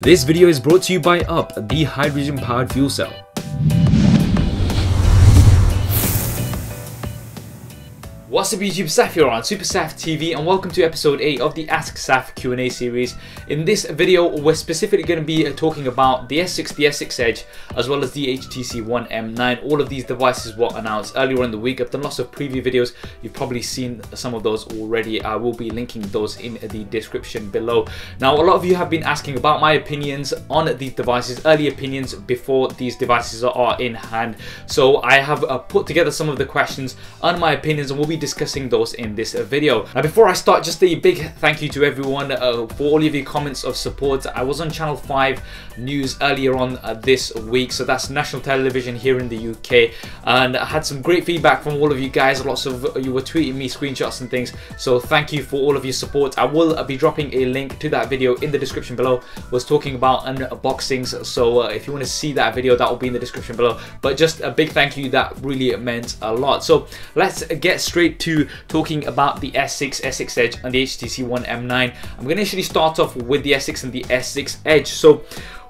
This video is brought to you by UP, the hydrogen-powered fuel cell. What's up YouTube, Saf here on Super Saf TV and welcome to episode 8 of the Ask Saf Q&A series. In this video we're specifically going to be talking about the S6, the S6 Edge as well as the HTC One M9. All of these devices were announced earlier in the week. I've done lots of preview videos, you've probably seen some of those already. I will be linking those in the description below. Now a lot of you have been asking about my opinions on these devices, early opinions before these devices are in hand. So I have put together some of the questions on my opinions and we'll be discussing those in this video. Now before I start, just a big thank you to everyone for all of your comments of support. I was on Channel 5 News earlier on this week, so that's national television here in the UK, and I had some great feedback from all of you guys. Lots of you were tweeting me screenshots and things, so thank you for all of your support. I will be dropping a link to that video in the description below. Was talking about unboxings, so if you want to see that video, that will be in the description below. But just a big thank you, that really meant a lot. So let's get straight to talking about the S6, S6 Edge and the HTC One M9. I'm going to initially start off with the S6 and the S6 Edge. So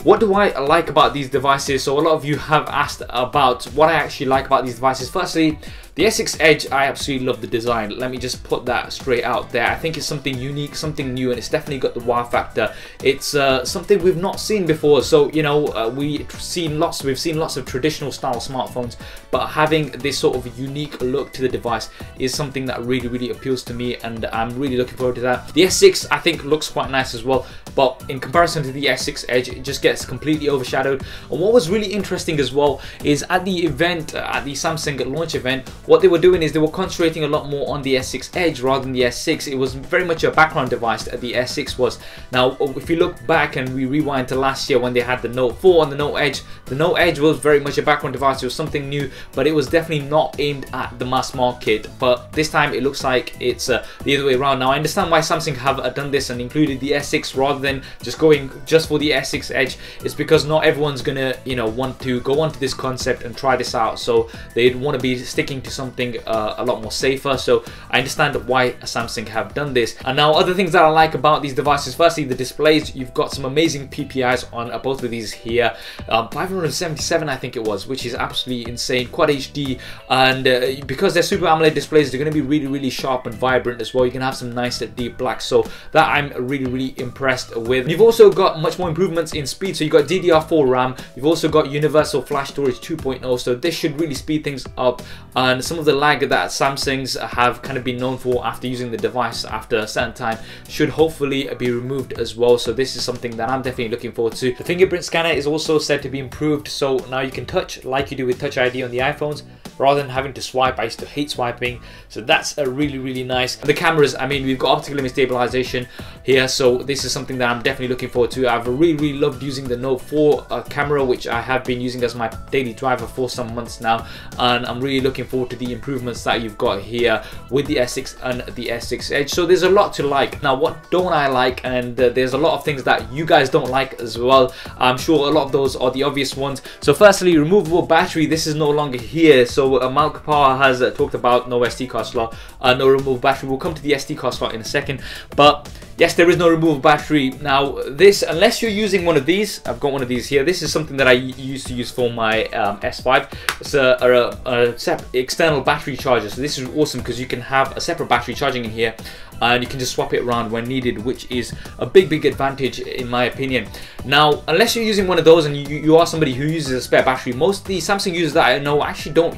what do I like about these devices? So a lot of you have asked about what I actually like about these devices. Firstly, the S6 Edge, I absolutely love the design. Let me just put that straight out there. I think it's something unique, something new, and it's definitely got the wow factor. It's something we've not seen before. So you know, we've seen lots of traditional style smartphones, but having this sort of unique look to the device is something that really appeals to me, and I'm really looking forward to that. The S6 I think looks quite nice as well, but in comparison to the S6 Edge, it just gets completely overshadowed. And what was really interesting as well is at the event, at the Samsung launch event, what they were doing is they were concentrating a lot more on the S6 Edge rather than the S6. It was very much a background device that the S6 was. Now if you look back and we rewind to last year when they had the Note 4 and the Note Edge was very much a background device. It was something new, but it was definitely not aimed at the mass market. But this time it looks like it's the other way around. Now I understand why Samsung have done this and included the S6 rather than just going just for the S6 Edge. It's because not everyone's gonna, you know, want to go onto this concept and try this out, so they'd want to be sticking to something a lot more safer. So I understand why Samsung have done this. And now other things that I like about these devices, firstly the displays. You've got some amazing PPIs on both of these here, 577 I think it was, which is absolutely insane, quad HD, and because they're Super AMOLED displays, they're going to be really sharp and vibrant as well. You can have some nice deep black, so that I'm really impressed with. You've also got much more improvements in speed, so you've got DDR4 RAM, you've also got universal flash storage 2.0, so this should really speed things up. And some of the lag that Samsung's have kind of been known for after using the device after a certain time should hopefully be removed as well. So this is something that I'm definitely looking forward to. The fingerprint scanner is also said to be improved, so now you can touch like you do with Touch ID on the iPhones rather than having to swipe. I used to hate swiping, so that's a really nice. And the cameras, I mean, we've got optical image stabilization here, so this is something that I'm definitely looking forward to. I've really loved using the Note 4 camera, which I have been using as my daily driver for some months now, and I'm really looking forward to the improvements that you've got here with the S6 and the S6 Edge. So there's a lot to like. Now what don't I like? And there's a lot of things that you guys don't like as well. I'm sure a lot of those are the obvious ones. So firstly, removable battery. This is no longer here. So Malk Power has talked about no SD card slot, no removable battery. We'll come to the SD card slot in a second, but yes, there is no removable battery. Now this, unless you're using one of these, I've got one of these here. This is something that I used to use for my S5. It's a external battery charger. So this is awesome because you can have a separate battery charging in here and you can just swap it around when needed, which is a big advantage in my opinion. Now unless you're using one of those and you are somebody who uses a spare battery, most of the Samsung users that I know actually don't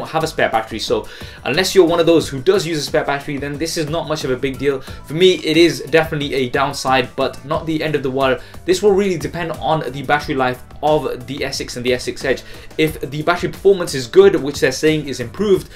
have a spare battery. So unless you're one of those who does use a spare battery, then this is not much of a big deal. For me, it is definitely a downside, but not the end of the world. This will really depend on the battery life of the S6 and the S6 Edge. If the battery performance is good, which they're saying is improved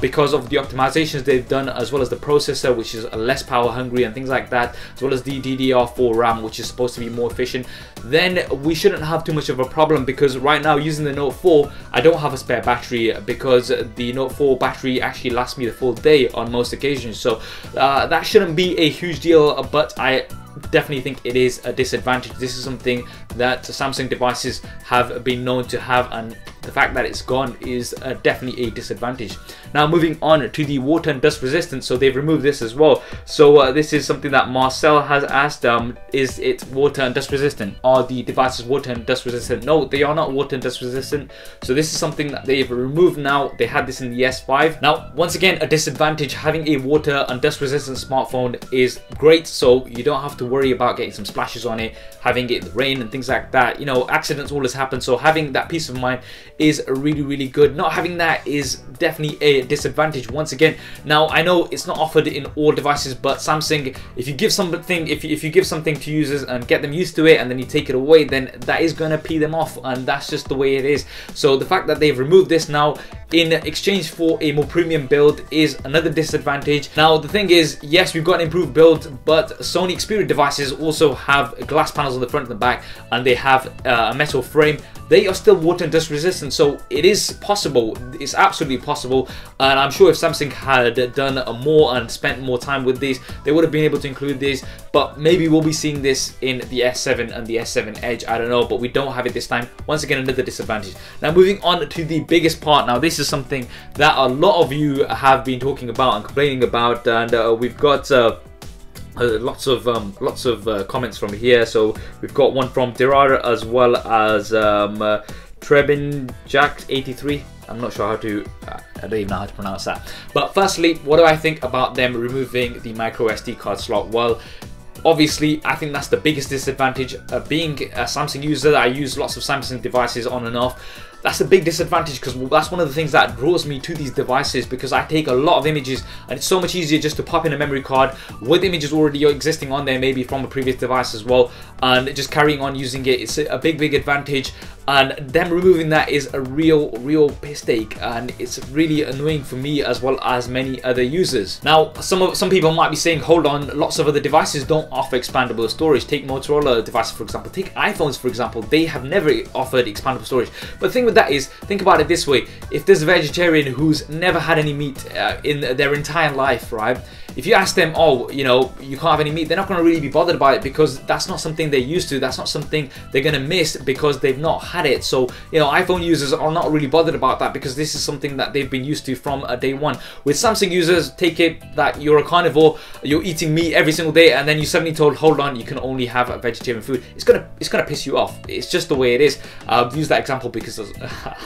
because of the optimizations they've done, as well as the processor, which is less power hungry and things like that, as well as the DDR4 RAM, which is supposed to be more efficient, then we shouldn't have too much of a problem. Because right now using the Note 4, I don't have a spare battery because the Note 4 battery actually lasts me the full day on most occasions. So that shouldn't be a huge deal, but I definitely think it is a disadvantage. This is something that Samsung devices have been known to have, and the fact that it's gone is definitely a disadvantage. Now moving on to the water and dust resistance, so they've removed this as well. So this is something that Marcel has asked, is it water and dust resistant? Are the devices water and dust resistant? No, they are not water and dust resistant. So this is something that they've removed now. They had this in the S5. Now once again, a disadvantage, having a water and dust resistant smartphone is great, so you don't have to worry about getting some splashes on it, having it in the rain and things like that. You know, accidents always happen, so having that peace of mind is really good. Not having that is definitely a disadvantage once again. Now I know it's not offered in all devices, but Samsung, if you give something, if you give something to users and get them used to it and then you take it away, then that is going to pee them off, and that's just the way it is. So the fact that they've removed this now in exchange for a more premium build is another disadvantage. Now the thing is, yes, we've got an improved build, but Sony Xperia devices also have glass panels on the front and the back, and they have a metal frame. They are still water and dust resistant, so it is possible. It's absolutely possible, and I'm sure if Samsung had done more and spent more time with these, they would have been able to include these. But maybe we'll be seeing this in the S7 and the S7 Edge, I don't know, but we don't have it this time. Once again, another disadvantage. Now moving on to the biggest part. Now this is something that a lot of you have been talking about and complaining about, and we've got lots of comments from here. So we've got one from Dirara as well as Trebin Jack 83. I'm not sure how to, I don't even know how to pronounce that. But firstly, what do I think about them removing the micro SD card slot? Well, obviously, I think that's the biggest disadvantage. Being a Samsung user, I use lots of Samsung devices on and off. That's a big disadvantage, because that's one of the things that draws me to these devices, because I take a lot of images and it's so much easier just to pop in a memory card with images already existing on there, maybe from a previous device as well, and just carrying on using it. It's a big advantage, and them removing that is a real mistake, and it's really annoying for me as well as many other users. Now some people might be saying, hold on, lots of other devices don't offer expandable storage. Take Motorola devices for example, take iPhones for example, they have never offered expandable storage. But the thing with that is, think about it this way: if there's a vegetarian who's never had any meat in their entire life, right? If you ask them, oh, you know, you can't have any meat, they're not going to really be bothered by it, because that's not something they're used to. That's not something they're going to miss because they've not had it. So, you know, iPhone users are not really bothered about that, because this is something that they've been used to from day one. With Samsung users, take it that you're a carnivore, you're eating meat every single day, and then you're suddenly told, hold on, you can only have vegetarian food. It's gonna piss you off. It's just the way it is. I've used that example because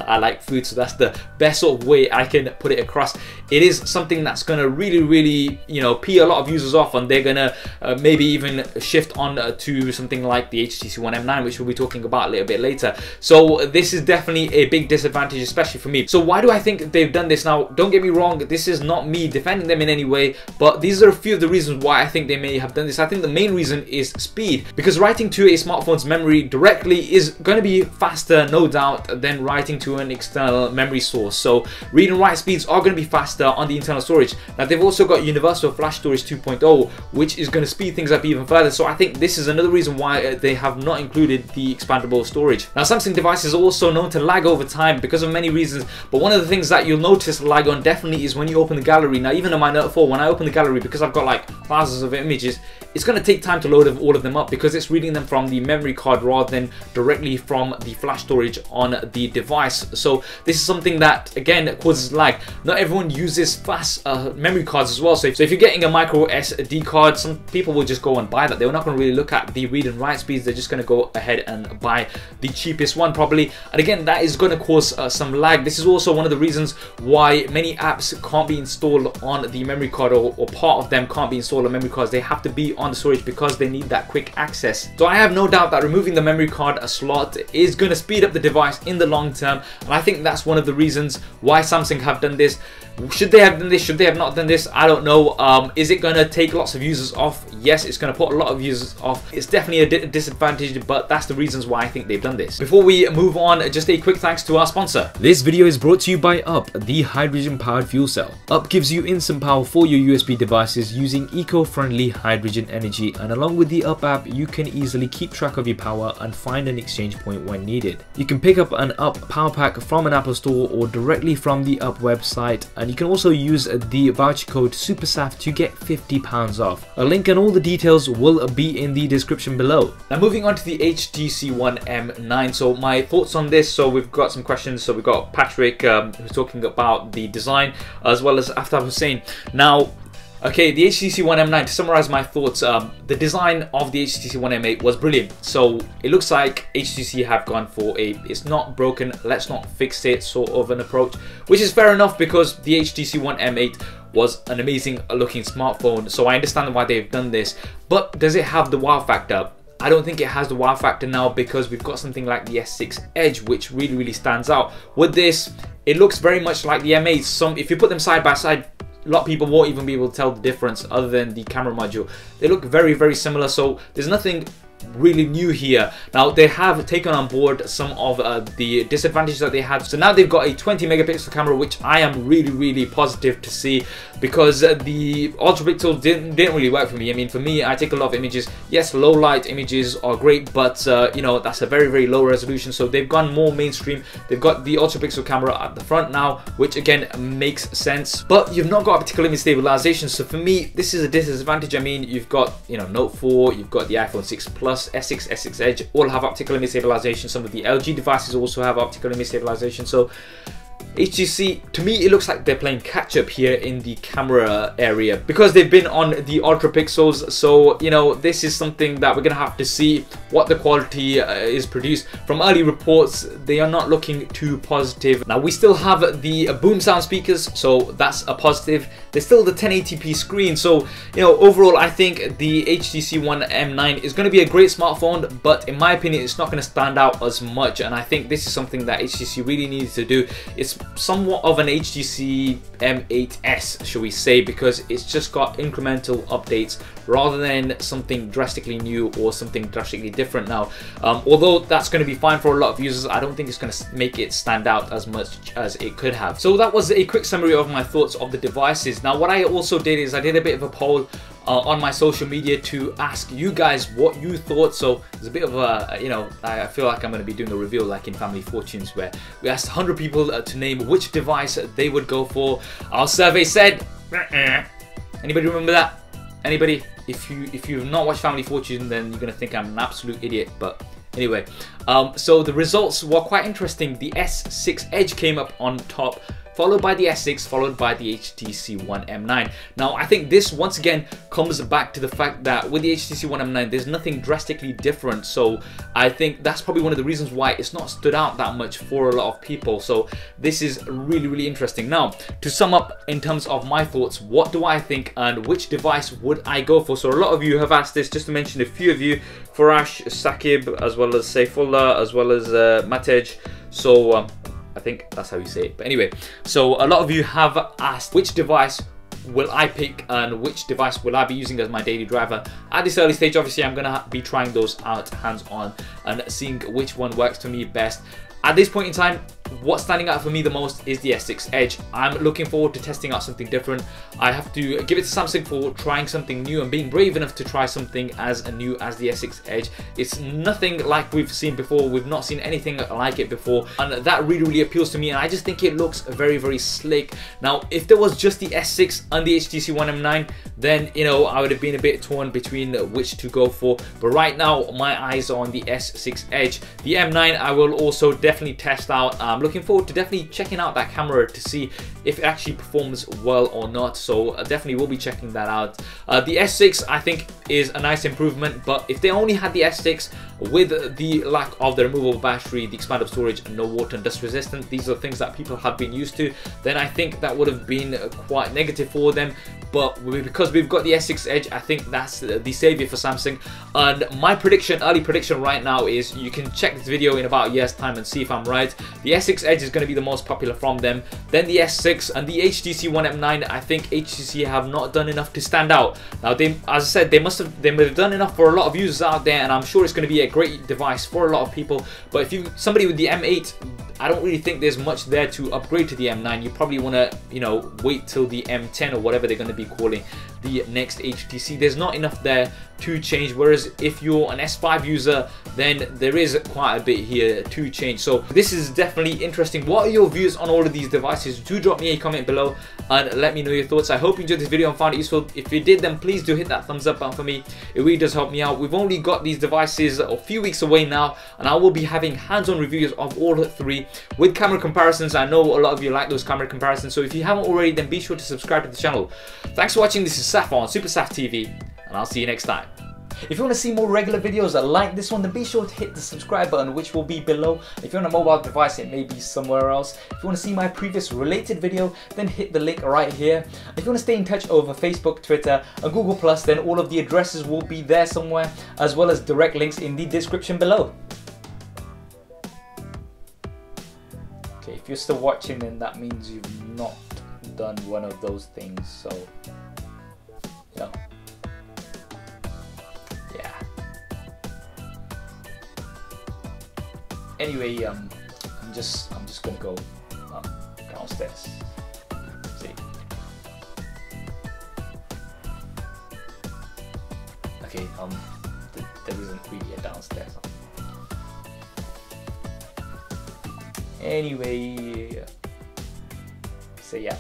I like food, so that's the best sort of way I can put it across. It is something that's gonna really, you know, pee a lot of users off, and they're gonna maybe even shift on to something like the HTC One M9, which we'll be talking about a little bit later. So this is definitely a big disadvantage, especially for me. So why do I think they've done this? Now, don't get me wrong, this is not me defending them in any way, but these are a few of the reasons why I think they may have done this. I think the main reason is speed, because writing to a smartphone's memory directly is going to be faster, no doubt, than writing to an external memory source. So read and write speeds are going to be faster on the internal storage. Now they've also got universal flash storage 2.0, which is going to speed things up even further. So I think this is another reason why they have not included the expandable storage. Now Samsung devices are also known to lag over time because of many reasons, but one of the things that you'll notice lag on definitely is when you open the gallery. Now even on my Note 4, when I open the gallery, because I've got like thousands of images, it's going to take time to load all of them up, because it's reading them from the memory card rather than directly from the flash storage on the device. So this is something that again causes lag. Not everyone uses fast memory cards as well. So if you're getting a micro SD card, some people will just go and buy that. They're not going to really look at the read and write speeds. They're just going to go ahead and buy the cheapest one probably. And again, that is going to cause some lag. This is also one of the reasons why many apps can't be installed on the memory card, or part of them can't be installed on memory cards. They have to be on the storage because they need that quick access. So I have no doubt that removing the memory card slot is going to speed up the device in the long term, and I think that's one of the reasons why Samsung have done this. Should they have done this? Should they have not done this? I don't know. Is it going to take lots of users off? Yes, it's going to put a lot of users off. It's definitely a disadvantage, but that's the reasons why I think they've done this. Before we move on, just a quick thanks to our sponsor. This video is brought to you by Up, the hydrogen-powered fuel cell. Up gives you instant power for your USB devices using eco-friendly hydrogen energy, and along with the Up app, you can easily keep track of your power and find an exchange point when needed. You can pick up an Up power pack from an Apple store or directly from the Up website, and and you can also use the voucher code SUPERSAF to get £50 off. A link and all the details will be in the description below. Now moving on to the HTC One M9. So my thoughts on this, so we've got some questions. So we've got Patrick who's talking about the design, as well as Aftab Hussein. Now, okay, the HTC One M9, to summarize my thoughts, the design of the HTC One M8 was brilliant. So it looks like HTC have gone for a it's not broken, let's not fix it sort of an approach, which is fair enough because the HTC One M8 was an amazing looking smartphone. So I understand why they've done this, but does it have the wow factor? I don't think it has the wow factor now, because we've got something like the S6 Edge, which really stands out. With this, it looks very much like the M8. If you put them side by side, a lot of people won't even be able to tell the difference other than the camera module. They look very similar, so there's nothing really new here. Now they have taken on board some of the disadvantages that they had. So now they've got a 20 megapixel camera, which I am really positive to see, because the ultra pixels didn't really work for me. I mean, for me, I take a lot of images. Yes, low light images are great, but you know, that's a very low resolution. So they've gone more mainstream. They've got the ultra pixel camera at the front now, which again makes sense, but you've not got optical image stabilization. So for me, this is a disadvantage. I mean, you've got, you know, Note 4, you've got the iPhone 6 Plus, S6, S6 Edge all have optical image stabilization. Some of the LG devices also have optical image stabilization. So HTC, to me, it looks like they're playing catch up here in the camera area, because they've been on the ultra pixels. So, you know, this is something that we're gonna have to see what the quality is produced. From early reports, they are not looking too positive. Now we still have the boom sound speakers, so that's a positive. There's still the 1080p screen. So, you know, overall, I think the HTC One M9 is going to be a great smartphone, but in my opinion, it's not going to stand out as much. And I think this is something that HTC really needs to do. It's somewhat of an HTC M8s, shall we say, because it's just got incremental updates rather than something drastically new or something drastically different now. Although that's going to be fine for a lot of users, I don't think it's going to make it stand out as much as it could have. So that was a quick summary of my thoughts of the devices. Now what I also did is I did a bit of a poll on my social media to ask you guys what you thought. So there's a bit of a, you know, I feel like I'm going to be doing a reveal like in Family Fortunes, where we asked 100 people to name which device they would go for. Our survey said, anybody remember that? Anybody? If you've not watched Family Fortune, then you're going to think I'm an absolute idiot, but anyway, so the results were quite interesting. The S6 Edge came up on top, followed by the S6, followed by the HTC One M9. Now, I think this once again comes back to the fact that with the HTC One M9, there's nothing drastically different. So I think that's probably one of the reasons why it's not stood out that much for a lot of people. So this is really interesting. Now, to sum up in terms of my thoughts, what do I think and which device would I go for? So a lot of you have asked this, just to mention a few of you: Farash, Sakib, as well as Saifullah, as well as Matej. So I think that's how you say it. But anyway, so a lot of you have asked which device will I pick and which device will I be using as my daily driver. At this early stage, obviously, I'm going to be trying those out hands-on and seeing which one works for me best. At this point in time, what's standing out for me the most is the S6 Edge. I'm looking forward to testing out something different. I have to give it to Samsung for trying something new and being brave enough to try something as new as the S6 Edge. It's nothing like we've seen before. We've not seen anything like it before, and that really appeals to me, and I just think it looks very slick. Now, if there was just the S6 and the HTC One M9, then, you know, I would have been a bit torn between which to go for, but right now my eyes are on the S6 Edge. The M9 I will also definitely test out. I'm looking forward to definitely checking out that camera to see if it actually performs well or not, so definitely will be checking that out. The S6 I think is a nice improvement, but if they only had the S6 with the lack of the removable battery, the expandable storage, and no water and dust resistant, these are things that people have been used to, then I think that would have been quite negative for them. But because we've got the S6 Edge, I think that's the savior for Samsung. And my prediction, early prediction right now, is you can check this video in about a year's time and see if I'm right. The S6 Edge is going to be the most popular from them, then the S6 and the HTC One M9. I think HTC have not done enough to stand out. Now, they, as I said, they must have done enough for a lot of users out there, and I'm sure it's going to be a great device for a lot of people. But if you somebody with the M8, I don't really think there's much there to upgrade to the M9. You probably want to, you know, wait till the M10 or whatever they're going to be calling. the next HTC. There's not enough there to change, whereas if you're an S5 user, then there is quite a bit here to change. So this is definitely interesting. What are your views on all of these devices? Do drop me a comment below and let me know your thoughts. I hope you enjoyed this video and found it useful. If you did, then please do hit that thumbs up button for me. It really does help me out. We've only got these devices a few weeks away now, and I will be having hands-on reviews of all three with camera comparisons. I know a lot of you like those camera comparisons, so if you haven't already, then be sure to subscribe to the channel. Thanks for watching. This is Saf on Super Saf TV, and I'll see you next time. If you want to see more regular videos like this one, then be sure to hit the subscribe button, which will be below. If you're on a mobile device, it may be somewhere else. If you want to see my previous related video, then hit the link right here. If you want to stay in touch over Facebook, Twitter and Google+, then all of the addresses will be there somewhere, as well as direct links in the description below. Okay, if you're still watching, then that means you've not done one of those things, so yeah. Anyway, I'm just gonna go downstairs. See. Okay, there isn't really a downstairs. Anyway, so yeah.